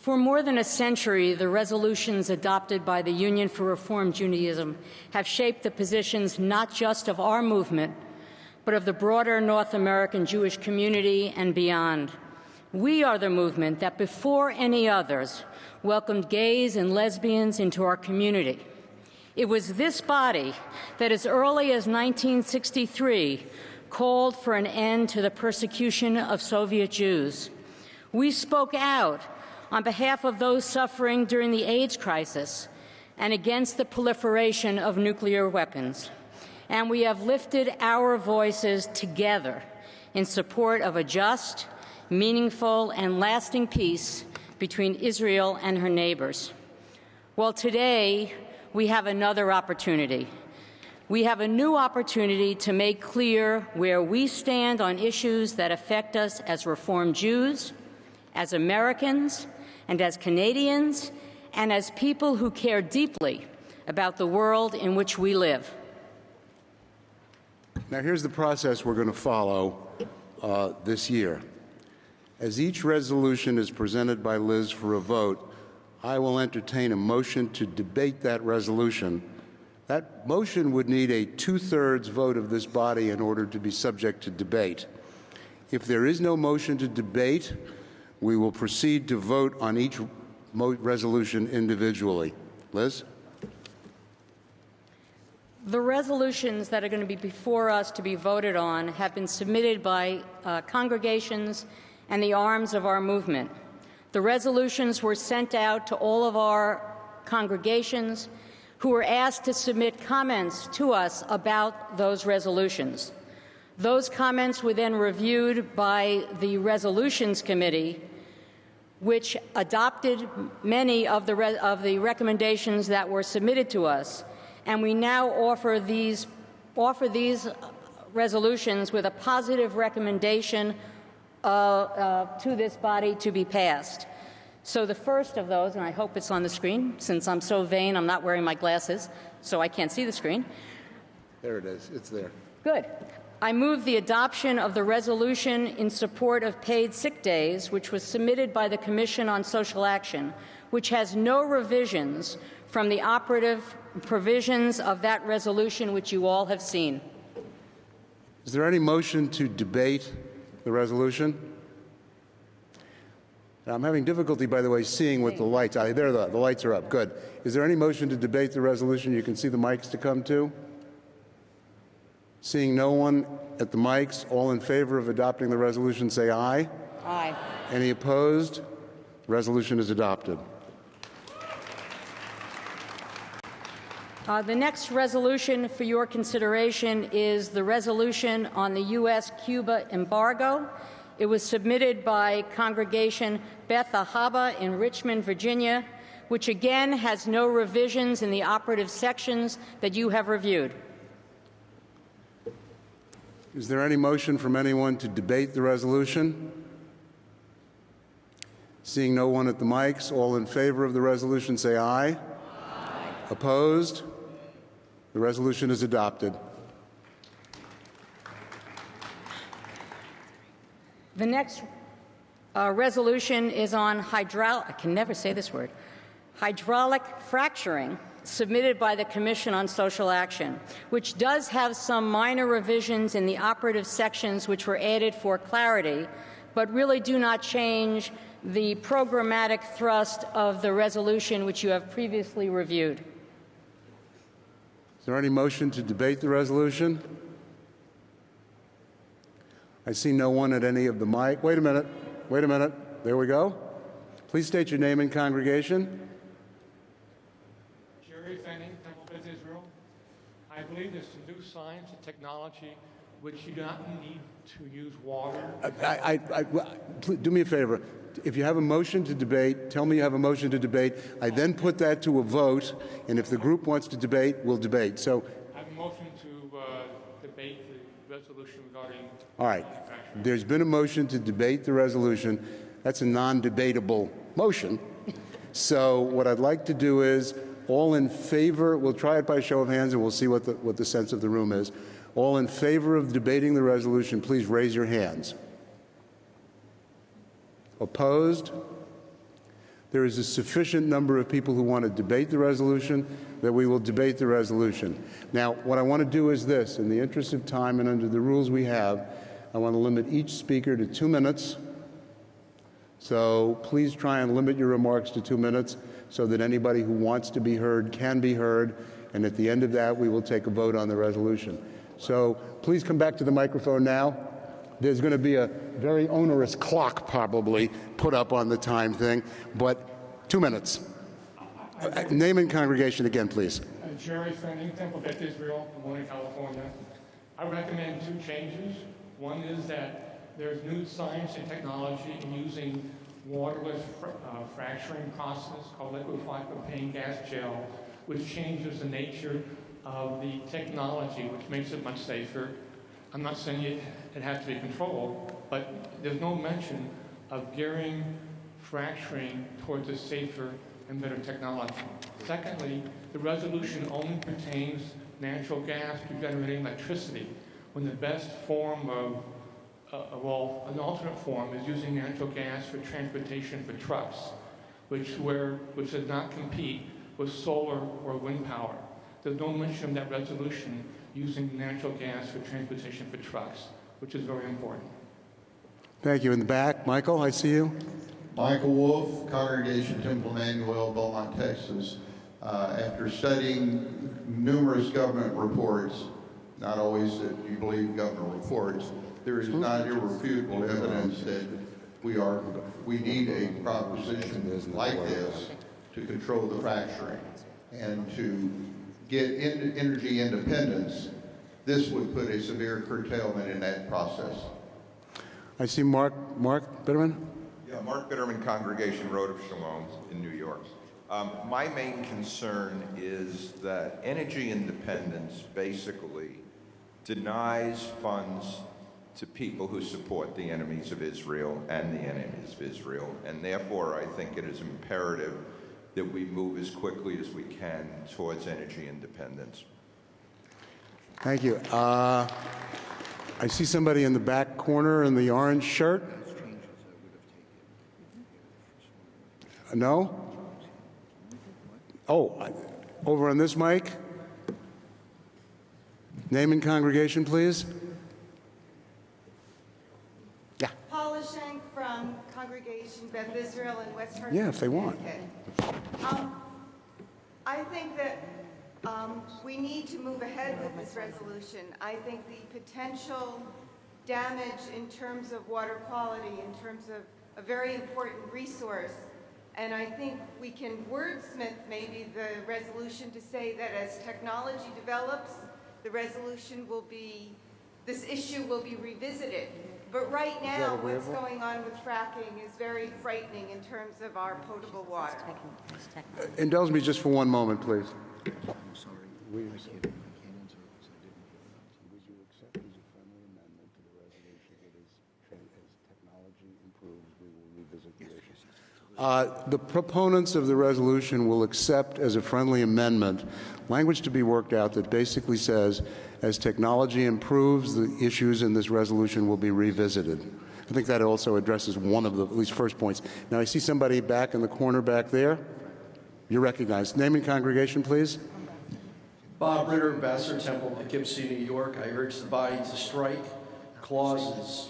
For more than a century, the resolutions adopted by the Union for Reform Judaism have shaped the positions not just of our movement, but of the broader North American Jewish community and beyond. We are the movement that, before any others, welcomed gays and lesbians into our community. It was this body that, as early as 1963, called for an end to the persecution of Soviet Jews. We spoke out on behalf of those suffering during the AIDS crisis and against the proliferation of nuclear weapons. And we have lifted our voices together in support of a just, meaningful, and lasting peace between Israel and her neighbors. Well, today we have another opportunity. We have a new opportunity to make clear where we stand on issues that affect us as Reformed Jews, as Americans, and as Canadians, and as people who care deeply about the world in which we live. Now, here's the process we're going to follow this year. As each resolution is presented by Liz for a vote, I will entertain a motion to debate that resolution. That motion would need a two-thirds vote of this body in order to be subject to debate. If there is no motion to debate, we will proceed to vote on each resolution individually. Liz? The resolutions that are going to be before us to be voted on have been submitted by congregations and the arms of our movement. The resolutions were sent out to all of our congregations who were asked to submit comments to us about those resolutions. Those comments were then reviewed by the Resolutions Committee, which adopted many of the recommendations that were submitted to us. And we now offer these resolutions with a positive recommendation to this body to be passed. So the first of those, and I hope it's on the screen, since I'm so vain, I'm not wearing my glasses, so I can't see the screen. There it is. It's there. Good. I move the adoption of the resolution in support of paid sick days, which was submitted by the Commission on Social Action, which has no revisions from the operative provisions of that resolution, which you all have seen. Is there any motion to debate the resolution? I'm having difficulty, by the way, seeing with the lights. There, the lights are up. Good. Is there any motion to debate the resolution? You can see the mics to come to. Seeing no one at the mics, all in favor of adopting the resolution, say aye. Aye. Any opposed? Resolution is adopted. The next resolution for your consideration is the resolution on the U.S.-Cuba embargo. It was submitted by Congregation Beth Ahaba in Richmond, Virginia, which again has no revisions in the operative sections that you have reviewed. Is there any motion from anyone to debate the resolution? Seeing no one at the mics, all in favor of the resolution say aye. Aye. Opposed? The resolution is adopted. The next resolution is on hydraulic fracturing, submitted by the Commission on Social Action, which does have some minor revisions in the operative sections which were added for clarity, but really do not change the programmatic thrust of the resolution which you have previously reviewed. Is there any motion to debate the resolution? I see no one at any of the mic. Wait a minute. Wait a minute. There we go. Please state your name and congregation. Jerry Fanning, Temple Beth Israel. I believe there's some new science and technology which you do not need to use water. Do me a favor. If you have a motion to debate, tell me you have a motion to debate. I then put that to a vote, and if the group wants to debate, we'll debate. So, I have a motion to debate the resolution regarding. All right. There's been a motion to debate the resolution. That's a non-debatable motion. So what I'd like to do is, all in favor, we'll try it by show of hands and we'll see what the sense of the room is. All in favor of debating the resolution, please raise your hands. Opposed? there is a sufficient number of people who want to debate the resolution that we will debate the resolution. Now, what I want to do is this. In the interest of time and under the rules we have, I want to limit each speaker to 2 minutes. So please try and limit your remarks to 2 minutes so that anybody who wants to be heard can be heard. And at the end of that, we will take a vote on the resolution. So please come back to the microphone now. There's going to be a very onerous clock probably put up on the time thing, but 2 minutes. Name and congregation again, please. Jerry Fanning, Temple Beth Israel, Pomona, California. I recommend 2 changes. One is that there's new science and technology in using waterless fracturing process called liquefied propane gas gel, which changes the nature of the technology, which makes it much safer. I'm not saying it has to be controlled, but there's no mention of gearing fracturing towards a safer and better technology. Secondly, the resolution only pertains natural gas to generating electricity, when the best form of, an alternate form is using natural gas for transportation for trucks, which does not compete with solar or wind power. There's no mention of that resolution using natural gas for transportation for trucks, which is very important. Thank you. In the back, Michael, I see you. Michael Wolf, Congregation Temple Emmanuel, Beaumont, Texas. After studying numerous government reports, not always that you believe government reports, there is not irrefutable evidence that we need a proposition like this to control the fracturing and to get energy independence. This would put a severe curtailment in that process. I see Mark Bitterman. Yeah, Mark Bitterman, Congregation Road of Shalom in New York. My main concern is that energy independence basically denies funds to people who support the enemies of Israel and the enemies of Israel, and therefore I think it is imperative that we move as quickly as we can towards energy independence. Thank you. I see somebody in the back corner in the orange shirt. No? Oh, over on this mic. Name and congregation, please. Yeah. Paula Shank from Congregation Beth Israel in West Hartford. Yeah, if they want. I think that we need to move ahead with this resolution. I think the potential damage in terms of water quality, in terms of a very important resource, and I think we can wordsmith maybe the resolution to say that as technology develops, the resolution will be, this issue will be revisited. But right now, what's going on with fracking is very frightening in terms of our potable water. Indulge me just for one moment, please. I'm sorry. Would you accept as a friendly amendment to the resolution that as technology improves, we will revisit the issue? The proponents of the resolution will accept as a friendly amendment language to be worked out that basically says, as technology improves, the issues in this resolution will be revisited. I think that also addresses one of the at least first points. Now, I see somebody back in the corner back there. You're recognized. Name and congregation, please. Bob Ritter, Vassar Temple, Poughkeepsie, New York. I urge the body to strike clauses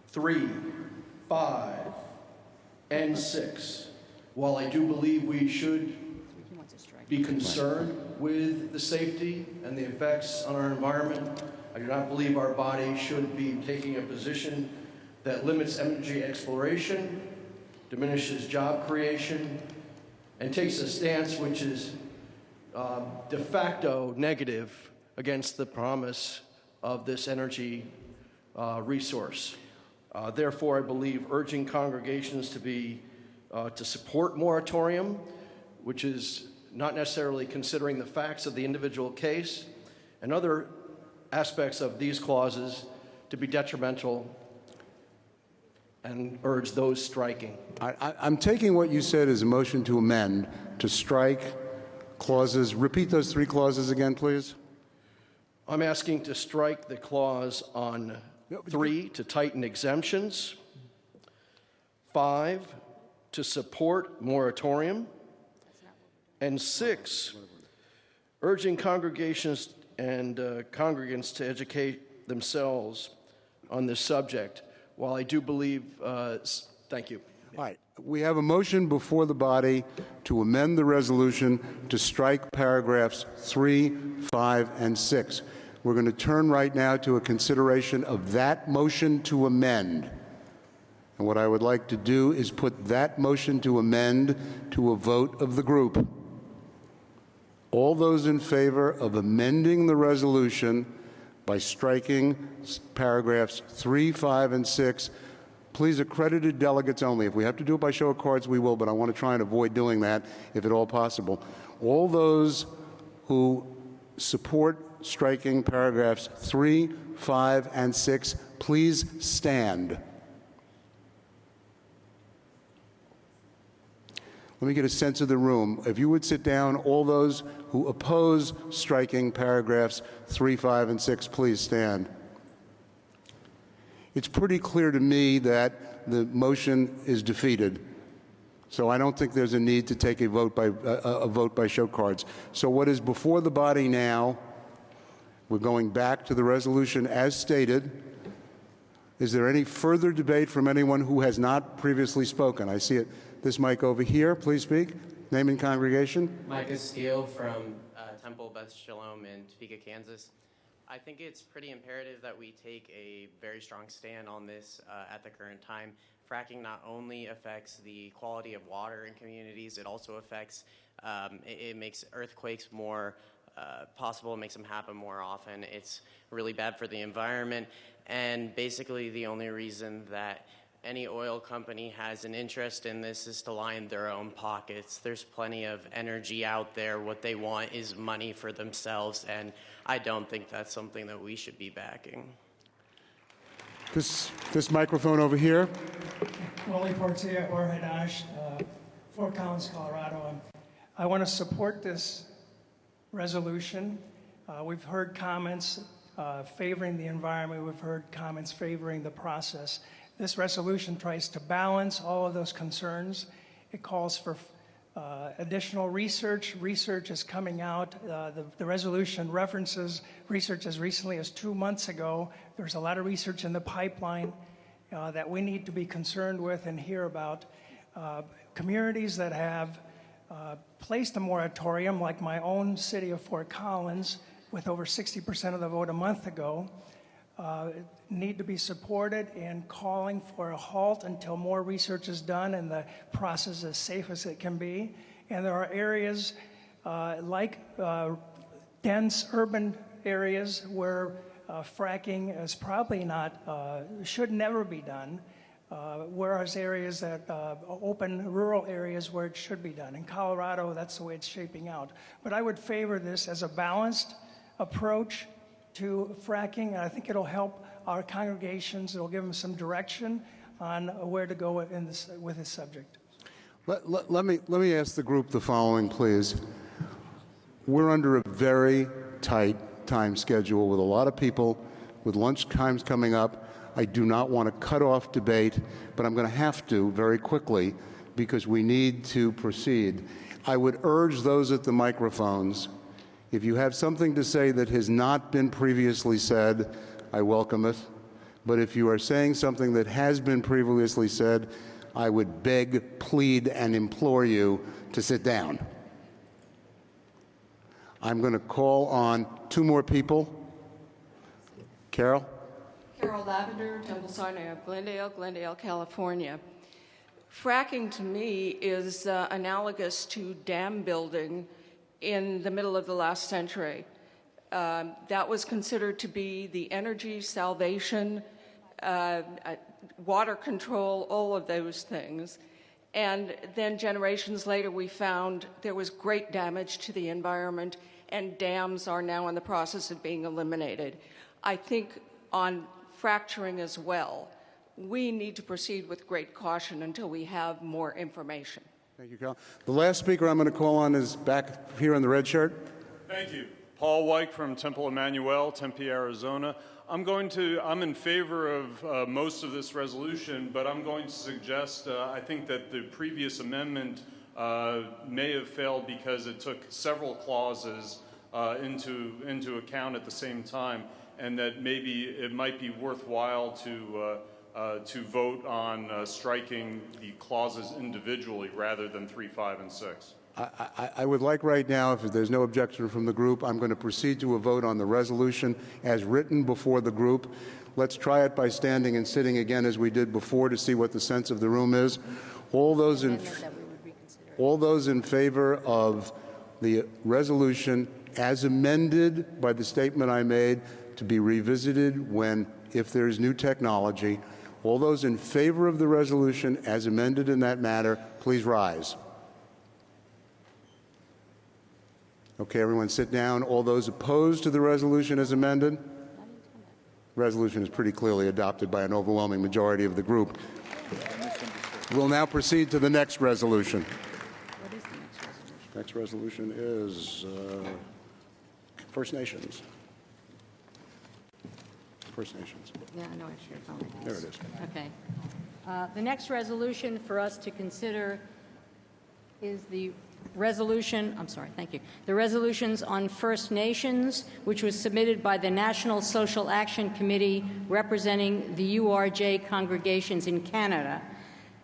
3, 5, and 6. While I do believe we should be concerned with the safety and the effects on our environment, I do not believe our body should be taking a position that limits energy exploration, diminishes job creation, and takes a stance which is de facto negative against the promise of this energy resource. Therefore, I believe urging congregations to support moratorium, which is not necessarily considering the facts of the individual case, and other aspects of these clauses to be detrimental, and urge those striking. I'm taking what you said as a motion to amend, to strike clauses. Repeat those 3 clauses again, please. I'm asking to strike the clause on 3 to tighten exemptions, 5 to support moratorium. And 6, urging congregations and congregants to educate themselves on this subject. While I do believe, thank you. All right. We have a motion before the body to amend the resolution to strike paragraphs 3, 5, and 6. We're going to turn right now to a consideration of that motion to amend. And what I would like to do is put that motion to amend to a vote of the group. All those in favor of amending the resolution by striking paragraphs 3, 5, and 6, please, accredited delegates only. If we have to do it by show of cards, we will, but I want to try and avoid doing that if at all possible. All those who support striking paragraphs 3, 5, and 6, please stand. Let me get a sense of the room. If you would sit down, all those who oppose striking paragraphs 3, 5, and 6, please stand. It's pretty clear to me that the motion is defeated. So I don't think there's a need to take a vote by show cards. So what is before the body now, we're going back to the resolution as stated. Is there any further debate from anyone who has not previously spoken? I see it. This mic over here, please speak. Name and congregation. Micah Steele from Temple Beth Shalom in Topeka, Kansas. I think it's pretty imperative that we take a very strong stand on this at the current time. Fracking not only affects the quality of water in communities, it also affects, it makes earthquakes more possible, it makes them happen more often. It's really bad for the environment, and basically the only reason that any oil company has an interest in this is to line their own pockets. There's plenty of energy out there. What they want is money for themselves, and I don't think that's something that we should be backing. This microphone over here. Wally Portia, Orhadash, Fort Collins, Colorado. I want to support this resolution. We've heard comments favoring the environment. We've heard comments favoring the process. This resolution tries to balance all of those concerns. It calls for additional research. Research is coming out. The resolution references research as recently as 2 months ago. There's a lot of research in the pipeline that we need to be concerned with and hear about. Communities that have placed a moratorium, like my own city of Fort Collins, with over 60% of the vote a month ago, need to be supported in calling for a halt until more research is done and the process is as safe as it can be. And there are areas like dense urban areas where fracking is probably not, should never be done, whereas areas that open rural areas where it should be done. In Colorado, that's the way it's shaping out. But I would favor this as a balanced approach to fracking, and I think it'll help our congregations. It'll give them some direction on where to go in this, with this subject. Let me ask the group the following, please. We're under a very tight time schedule with a lot of people, with lunch times coming up. I do not want to cut off debate, but I'm going to have to very quickly because we need to proceed. I would urge those at the microphones, if you have something to say that has not been previously said, I welcome it. But if you are saying something that has been previously said, I would beg, plead, and implore you to sit down. I'm going to call on 2 more people. Carol? Carol Lavender, Temple Sinai of Glendale, California. Fracking to me is analogous to dam building in the middle of the last century. That was considered to be the energy salvation, water control, all of those things. And then generations later, we found there was great damage to the environment, and dams are now in the process of being eliminated. I think on fracturing as well, we need to proceed with great caution until we have more information. Thank you, Carol. The last speaker I'm going to call on is back here in the red shirt. Thank you. Paul Weick from Temple Emmanuel, Tempe, Arizona. I'm in favor of most of this resolution, but I'm going to suggest, I think that the previous amendment may have failed because it took several clauses into account at the same time, and that maybe it might be worthwhile to vote on striking the clauses individually rather than 3, 5, and 6. I would like right now, if there's no objection from the group, I'm going to proceed to a vote on the resolution as written before the group. Let's try it by standing and sitting again as we did before to see what the sense of the room is. All those in favor of the resolution as amended by the statement I made to be revisited if there's new technology, all those in favor of the resolution as amended in that matter, please rise. Okay, everyone sit down. All those opposed to the resolution as amended? Resolution is pretty clearly adopted by an overwhelming majority of the group. We'll now proceed to the next resolution. What is the next resolution? Next resolution is First Nations. First Nations. Yeah, I know I should have found it. There it is. Okay. The next resolution for us to consider is the resolution, I'm sorry, thank you. The resolutions on First Nations, which was submitted by the National Social Action Committee representing the URJ congregations in Canada,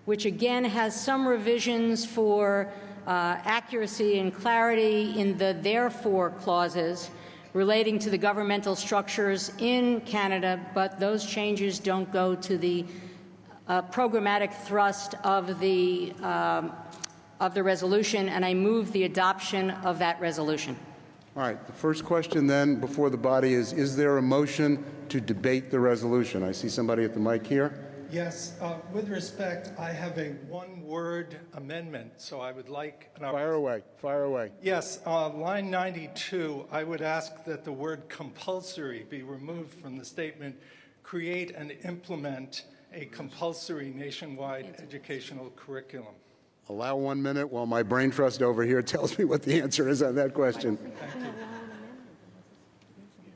which again has some revisions for accuracy and clarity in the therefore clauses relating to the governmental structures in Canada, but those changes don't go to the programmatic thrust of the resolution, and I move the adoption of that resolution. All right. The first question then before the body is there a motion to debate the resolution? I see somebody at the mic here. Yes. With respect, I have a one-word amendment, so I would like... Fire away. Fire away. Yes. Line 92, I would ask that the word compulsory be removed from the statement, create and implement a compulsory nationwide educational curriculum. Allow 1 minute while my brain trust over here tells me what the answer is on that question.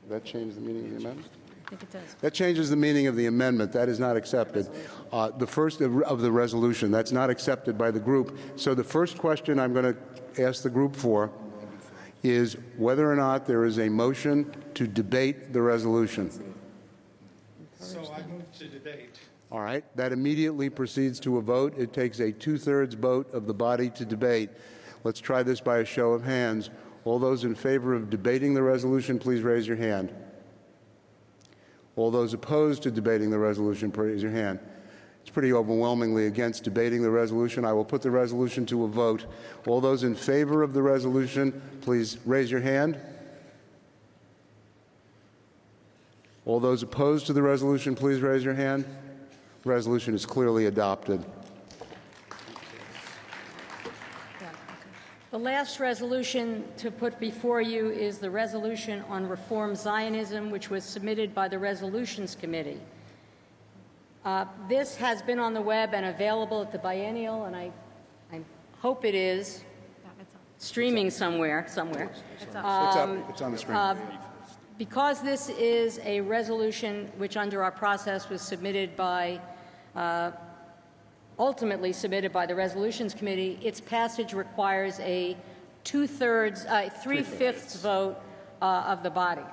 That changes the meaning of the amendment? I think it does. That changes the meaning of the amendment. That is not accepted. The first of the resolution, that's not accepted by the group. So the first question I'm going to ask the group for is whether or not there is a motion to debate the resolution. So I move to debate. All right. That immediately proceeds to a vote. It takes a 2/3 vote of the body to debate. Let's try this by a show of hands. All those in favor of debating the resolution, please raise your hand. All those opposed to debating the resolution, raise your hand. It's pretty overwhelmingly against debating the resolution. I will put the resolution to a vote. All those in favor of the resolution, please raise your hand. All those opposed to the resolution, please raise your hand. The resolution is clearly adopted. The last resolution to put before you is the resolution on Reform Zionism, which was submitted by the Resolutions Committee. This has been on the web and available at the Biennial, and I hope it is streaming somewhere. It's up. It's on the screen. Because this is a resolution which under our process was submitted by ultimately submitted by the Resolutions Committee, its passage requires a 3/5 vote of the body.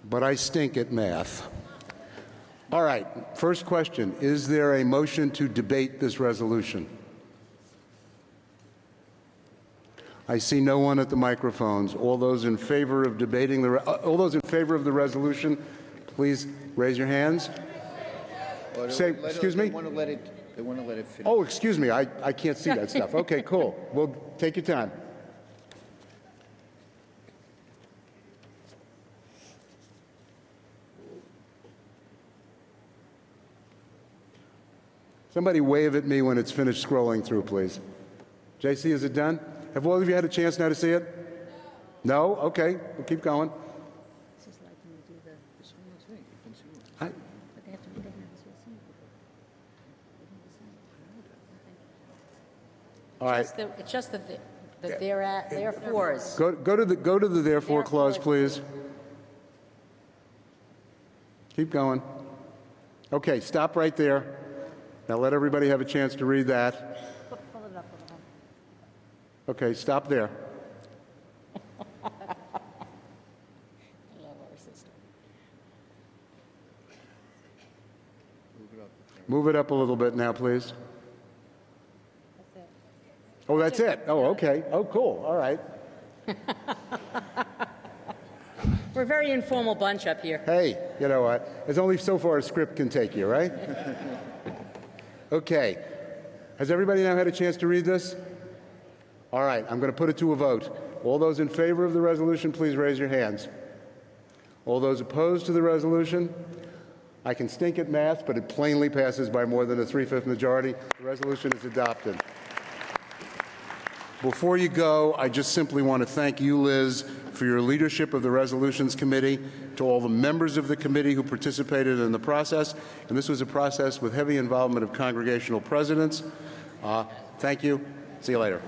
But I stink at math. All right. First question. Is there a motion to debate this resolution? I see no one at the microphones. All those in favor of debating all those in favor of the resolution, please raise your hands. Say, excuse me? They want to let it finish. Oh, excuse me. I can't see that stuff. Okay, cool. Well, take your time. Somebody wave at me when it's finished scrolling through, please. JC, is it done? Have all of you had a chance now to see it? No? Okay. We'll keep going. All right. It's just the The therefores. Go to the therefore clause, please. Keep going. Okay, stop right there. Now let everybody have a chance to read that. Okay, stop there. Move it up a little bit now, please. Oh, that's it. Oh, okay. Oh, cool. All right. We're a very informal bunch up here. Hey, you know what? There's only so far a script can take you, right? Okay. Has everybody now had a chance to read this? All right. I'm going to put it to a vote. All those in favor of the resolution, please raise your hands. All those opposed to the resolution? I can stink at math, but it plainly passes by more than a 3/5 majority. The resolution is adopted. Before you go, I just simply want to thank you, Liz, for your leadership of the Resolutions Committee, to all the members of the committee who participated in the process. And this was a process with heavy involvement of congregational presidents. Thank you. See you later.